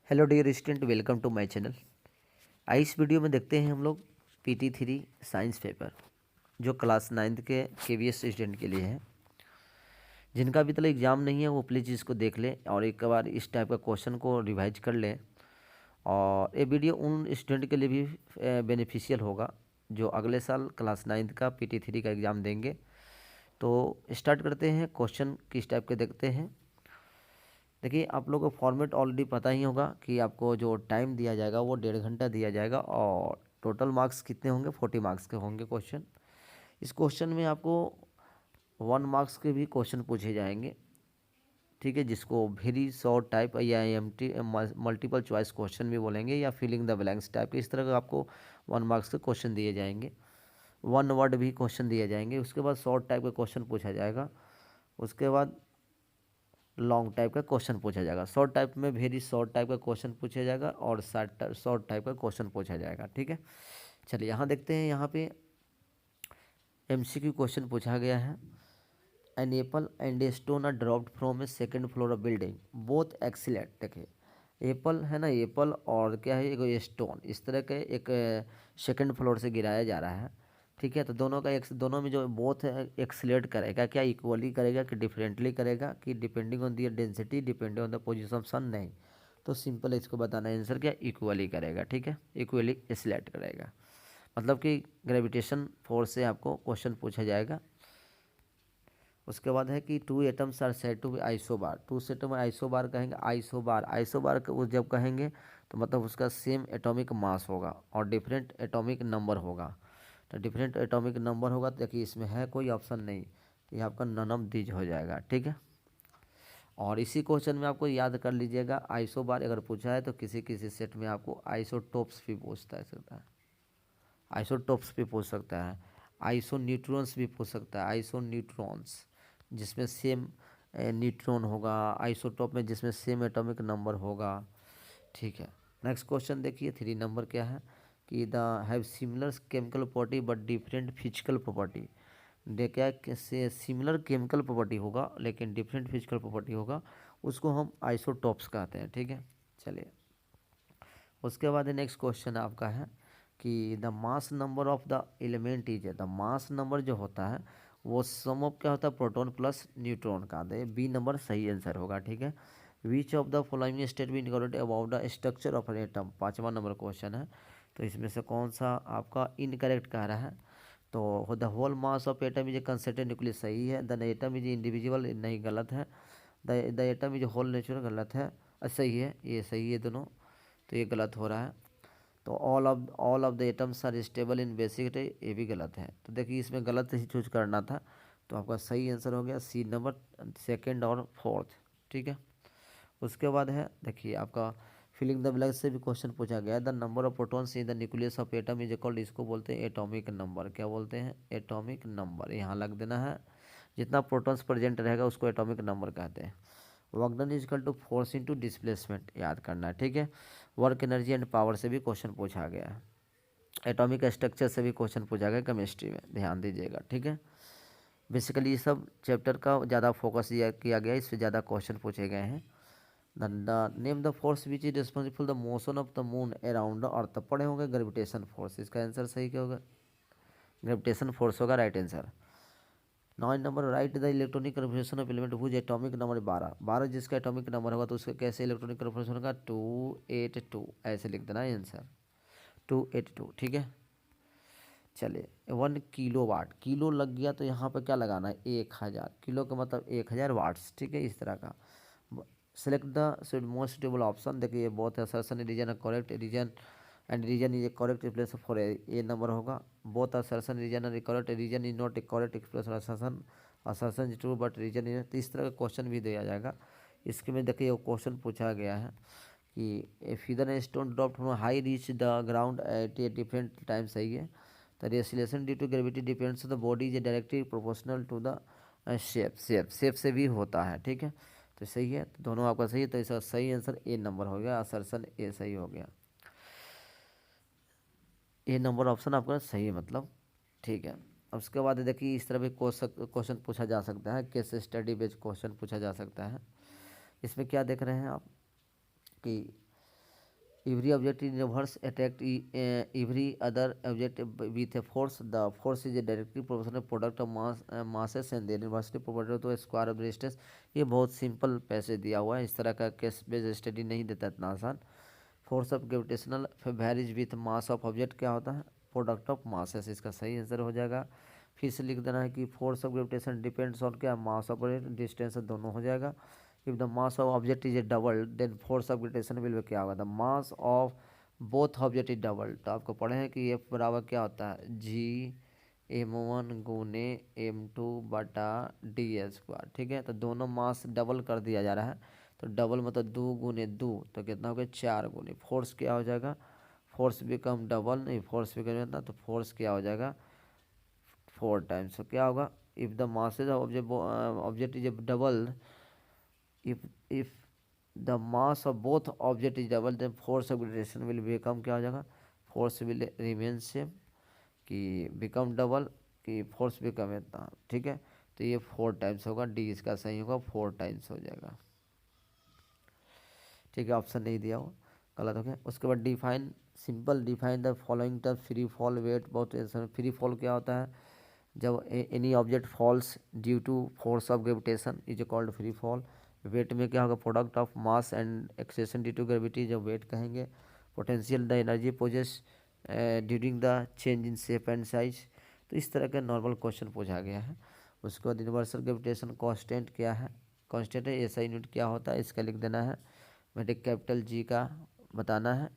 Hello dear student, welcome to my channel. आज इस video में देखते हैं हम लोग PT3 साइंस पेपर जो क्लास 9th के KVS स्टूडेंट के लिए है। जिनका अभी तक एग्ज़ाम नहीं है वो प्लीज़ इसको देख लें और एक बार इस टाइप का क्वेश्चन को रिवाइज कर लें। और ये वीडियो उन स्टूडेंट के लिए भी बेनिफिशियल होगा जो अगले साल क्लास 9th का PT3 का एग्ज़ाम देंगे। तो स्टार्ट करते हैं। क्वेश्चन किस टाइप के देखते हैं। देखिए, आप लोगों को फॉर्मेट ऑलरेडी पता ही होगा कि आपको जो टाइम दिया जाएगा वो 1.5 घंटा दिया जाएगा और टोटल मार्क्स कितने होंगे, 40 मार्क्स के होंगे क्वेश्चन। इस क्वेश्चन में आपको 1 मार्क्स के भी क्वेश्चन पूछे जाएंगे, ठीक है, जिसको वेरी शॉर्ट टाइप या MT मल्टीपल चॉइस क्वेश्चन भी बोलेंगे या फिलिंग द ब्लैंक्स टाइप के। इस तरह का आपको 1 मार्क्स के क्वेश्चन दिए जाएंगे। 1 वर्ड भी क्वेश्चन दिए जाएंगे। उसके बाद शॉर्ट टाइप का क्वेश्चन पूछा जाएगा। उसके बाद लॉन्ग टाइप का क्वेश्चन पूछा जाएगा। शॉर्ट टाइप में वेरी शॉर्ट टाइप का क्वेश्चन पूछा जाएगा और शॉर्ट टाइप का क्वेश्चन पूछा जाएगा, ठीक है। चलिए यहाँ देखते हैं। यहाँ पे MCQ क्वेश्चन पूछा गया है। An apple and a stone are dropped from a second floor of building both excellent. देखिए, एप्पल है ना, एप्पल और क्या है, एक स्टोन, इस तरह के एक सेकेंड फ्लोर से गिराया जा रहा है, ठीक है। तो दोनों का दोनों में जो बोथ एक्सीलरेट करेगा, क्या इक्वली करेगा कि डिफरेंटली करेगा कि depending on the density, depending on the position of sun, नहीं। तो सिंपल इसको बताना है आंसर क्या, इक्वली करेगा, ठीक है, इक्वली एक्सीलरेट करेगा। मतलब कि ग्रेविटेशन फोर्स से आपको क्वेश्चन पूछा जाएगा। उसके बाद है कि 2 atoms are said to be isobar. 2 atom isobar कहेंगे। आइसोबार आइसोबार वो जब कहेंगे तो मतलब उसका सेम एटॉमिक मास होगा और डिफरेंट एटॉमिक नंबर होगा। तो डिफरेंट एटॉमिक नंबर होगा तो देखिए इसमें है कोई ऑप्शन नहीं, तो ये आपका नन ऑफ दीज हो जाएगा, ठीक है। और इसी क्वेश्चन में आपको याद कर लीजिएगा, आइसोबार अगर पूछा है तो किसी किसी सेट में आपको आइसोटोप्स भी पूछता है सकता है, आइसोटोप्स भी पूछ सकता है, आइसो न्यूट्रॉन्स भी पूछ सकता है, आइसो न्यूट्रॉन्स जिसमें सेम न्यूट्रॉन होगा, आइसोटोप में जिसमें सेम एटॉमिक नंबर होगा, ठीक है। नेक्स्ट क्वेश्चन देखिए, 3 नंबर क्या है कि they have similar chemical property but different physical property. They क्या से सिमिलर केमिकल प्रॉपर्टी होगा लेकिन डिफरेंट फिजिकल प्रॉपर्टी होगा, उसको हम आइसोटोप्स कहते हैं, ठीक है। चलिए, उसके बाद नेक्स्ट क्वेश्चन आपका है कि the mass number of the element is, the mass number जो होता है वो सम ऑफ क्या होता है, प्रोटॉन प्लस न्यूट्रॉन का। दे बी नंबर सही आंसर होगा, ठीक है। Which of the following statement incorrect about the structure of an atom, 5वां नंबर क्वेश्चन है। तो इसमें से कौन सा आपका इनकरेक्ट कह रहा है। तो the whole mass of atom is a concentrated nucleus सही है। द एटम इज इंडिविजुअल नहीं, गलत है। The atom is whole natural गलत है। सही है, ये सही है दोनों, तो ये गलत हो रहा है। तो all of the atoms are stable in basic, ये भी गलत है। तो देखिए इसमें गलत ही चूज करना था, तो आपका सही आंसर हो गया सी नंबर, सेकंड और फोर्थ, ठीक है। उसके बाद है देखिए आपका फिलिंग द ब्लैंक से भी क्वेश्चन पूछा गया। The number of protons in the nucleus of atom is equal, इसको बोलते हैं एटॉमिक नंबर। क्या बोलते हैं, एटॉमिक नंबर। यहाँ लग देना है, जितना प्रोटॉन्स प्रेजेंट रहेगा उसको एटॉमिक नंबर कहते हैं। Work done is equal to force into displacement, याद करना है, ठीक है। वर्क एनर्जी एंड पावर से भी क्वेश्चन पूछा गया है। एटॉमिक स्ट्रक्चर से भी क्वेश्चन पूछा गया केमिस्ट्री में, ध्यान दीजिएगा, ठीक है। बेसिकली ये सब चैप्टर का ज़्यादा फोकस किया गया है, इससे ज़्यादा क्वेश्चन पूछे गए हैं। The name the force which is responsible the motion of the moon around the earth, पढ़े होंगे ग्रेविटेशन फोर्स। इसका आंसर सही क्या होगा, ग्रेविटेशन फोर्स होगा, right answer. 9 number right the electronic confirmation of element whose atomic number 12, 12 जिसका atomic number होगा तो उसका कैसे इलेक्ट्रॉनिक कन्फर्मेशन होगा, 282, ऐसे लिख देना आंसर 282, ठीक है। चलिए 1 किलोवाट, किलो लग गया तो यहाँ पर क्या लगाना है, 1000 किलो का मतलब 1000 वाट्स, ठीक है, इस तरह का। Select the most suitable option. देखिए ये बहुत assertion reason correct reason and reason is a correct place for a number होगा। Both assertion reason and correct reason is not a correct place for assertion, assertion is true but reason is, तो इस तरह का question भी दिया जाएगा। इसके में देखिए वो क्वेश्चन पूछा गया है कि a feather stone dropped from high reach the ground at a different time, सही है। The acceleration due to gravity depends the body is directly proportional to the shape से भी होता है, ठीक है। तो सही है, तो दोनों आपका सही है, तो इसका सही आंसर ए नंबर हो गया, असर्शन ए सही हो गया, ए नंबर ऑप्शन आपका सही है मतलब, ठीक है। अब उसके बाद देखिए इस तरह भी क्वेश्चन पूछा जा सकता है, केस स्टडी बेस्ड क्वेश्चन पूछा जा सकता है। इसमें क्या देख रहे हैं आप कि every object in universe attract every other object with a force. The force is a directly proportional product of masses and their inversely proportional to a square of resistance. ये बहुत सिंपल पैसेज दिया हुआ है, इस तरह का case based study नहीं देता इतना आसान। Force of gravitational varies with mass of object क्या होता है, प्रोडक्ट ऑफ मासेस, इसका सही आंसर हो जाएगा। फिर से लिख देना है कि force of gravitation depends on क्या, मास ऑफ डिस्टेंस, दोनों हो जाएगा। If the mass of object is a double then force of gravitation will क्या होगा, the mass of both object is double. तो आपको पढ़े हैं कि F बराबर क्या होता है, G(m1) गुने m2 बटा d²। ठीक है, तो दोनों मास डबल कर दिया जा रहा है, तो डबल मतलब 2 गुने 2, तो कितना हो गया 4 गुने। फोर्स क्या हो जाएगा, फोर्स बिकम डबल, नहीं फोर्स बिकम कितना, तो फोर्स क्या हो जाएगा 4 टाइम्स। तो क्या होगा, if the masses of object is double, if the mass of both object is double then force of gravitation will become क्या हो जाएगा, force will remain same, कि become double, कि force become इतना। ठीक है, तो ये 4 टाइम्स होगा, डी इसका सही होगा, 4 टाइम्स हो जाएगा। ठीक है, ऑप्शन नहीं दिया हो, गलत हो गया। उसके बाद define, simple define the following term free fall weight. बहुत फ्री फॉल क्या होता है, जब any object falls due to force of gravitation is called free fall. Weight में क्या होगा, product of mass and acceleration due to gravity, जब weight कहेंगे। Potential the energy possess during the change in shape and size. तो इस तरह का normal question पूछा गया है। उसके बाद यूनिवर्सल ग्रेविटेशन कांस्टेंट क्या है, कांस्टेंट है, ऐसा यूनिट क्या होता है, इसका लिख देना है। मैट्रिक कैपिटल जी का बताना है।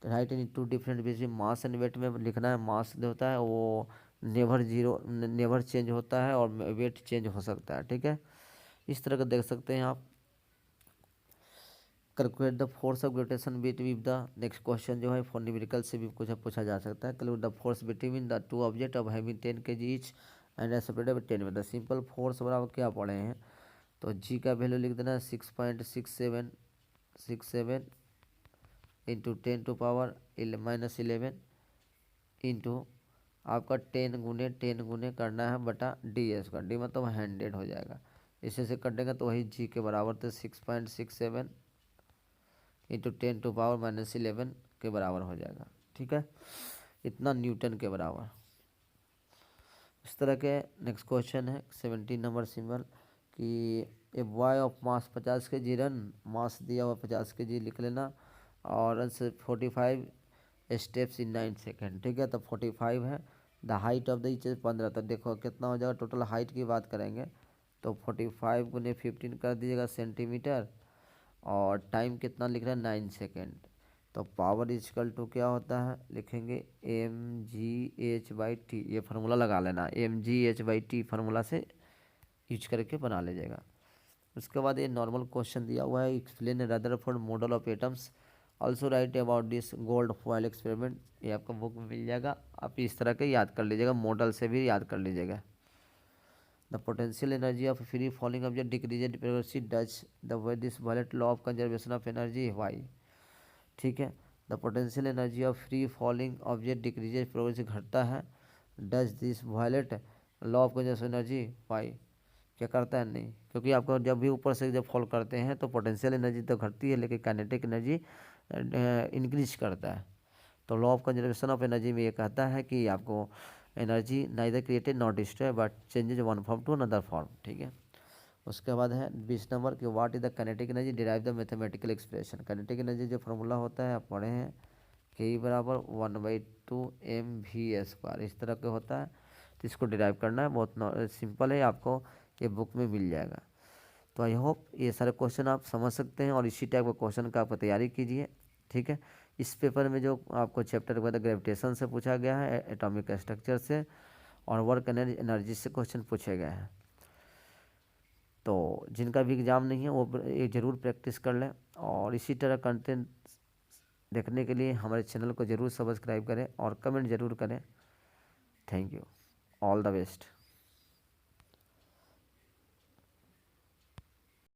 तो right in two different basis mass and weight में लिखना है। मास जो होता है वो नेवर चेंज होता है और वेट चेंज हो सकता है। ठीक है, इस तरह का देख सकते हैं आप। Calculate the force of gravitation between the, next question जो है फॉर न्यूमेरिकल से भी कुछ पूछा जा सकता है। Calculate the force between the two object of having 10 kg each and separated by 10 metre. Simple force बराबर क्या पढ़े हैं, तो जी का वैल्यू लिख देना है 6.67 इंटू 10⁻⁻11 इंटू आपका 10 गुने करना है बटा डी एस का, डी मतलब 100 हो जाएगा। इसे से कटेगा तो वही जी के बराबर, तो 6.67 इंटू 10⁻⁻11 के बराबर हो जाएगा। ठीक है, इतना न्यूटन के बराबर। इस तरह के नेक्स्ट क्वेश्चन है 17 नंबर सिंबल, कि a boy of mass 50 kg run, mass दिया हुआ 50 kg लिख लेना, और रन से 45 स्टेप्स इन 9 सेकेंड। ठीक है, तो 45 है, the height of the each 15, तो देखो कितना हो जाएगा, टोटल हाइट की बात करेंगे तो 45 गुने 15 कर दीजिएगा सेंटीमीटर, और टाइम कितना लिख रहा है 9 सेकेंड। तो पावर इजकल टू क्या होता है, लिखेंगे mgh/t, ये फार्मूला लगा लेना, mgh/t फार्मूला से यूज करके बना लीजिएगा। उसके बाद ये नॉर्मल क्वेश्चन दिया हुआ है, explain Rutherford model of atoms, also right about this gold foil experiment. ये आपको बुक में मिल जाएगा, आप इस तरह के याद कर लीजिएगा, मॉडल से भी याद कर लीजिएगा। The potential energy of free falling object decreases progressive does the this violate law of conservation of energy why. ठीक है, the potential energy of free falling object decreases progressive, घटता है, does this violate law of conservation energy why, क्या करता है, नहीं, क्योंकि आपको जब भी ऊपर से जब फॉल करते हैं तो पोटेंशियल एनर्जी तो घटती है लेकिन काइनेटिक एनर्जी इंक्रीज करता है। तो law of conservation of energy में ये कहता है कि आपको energy neither created not destroy but changes one form to another form. ठीक है, उसके बाद है 20 नंबर कि what is the kinetic energy, derive the mathematical expression. Kinetic energy जो फार्मूला होता है आप पढ़े हैं, के बराबर 1/2 mv², इस तरह का होता है। तो इसको डिराइव करना है, बहुत सिंपल है, आपको ये बुक में मिल जाएगा। तो आई होप ये सारे क्वेश्चन आप समझ सकते हैं और इसी टाइप का क्वेश्चन का आप तैयारी कीजिए। ठीक है, इस पेपर में जो आपको चैप्टर के बाद ग्रेविटेशन से पूछा गया है, एटॉमिक स्ट्रक्चर से और वर्क एनर्जी से क्वेश्चन पूछे गए हैं। तो जिनका भी एग्ज़ाम नहीं है वो ये ज़रूर प्रैक्टिस कर लें, और इसी तरह कंटेंट देखने के लिए हमारे चैनल को ज़रूर सब्सक्राइब करें और कमेंट ज़रूर करें। Thank you, all the best.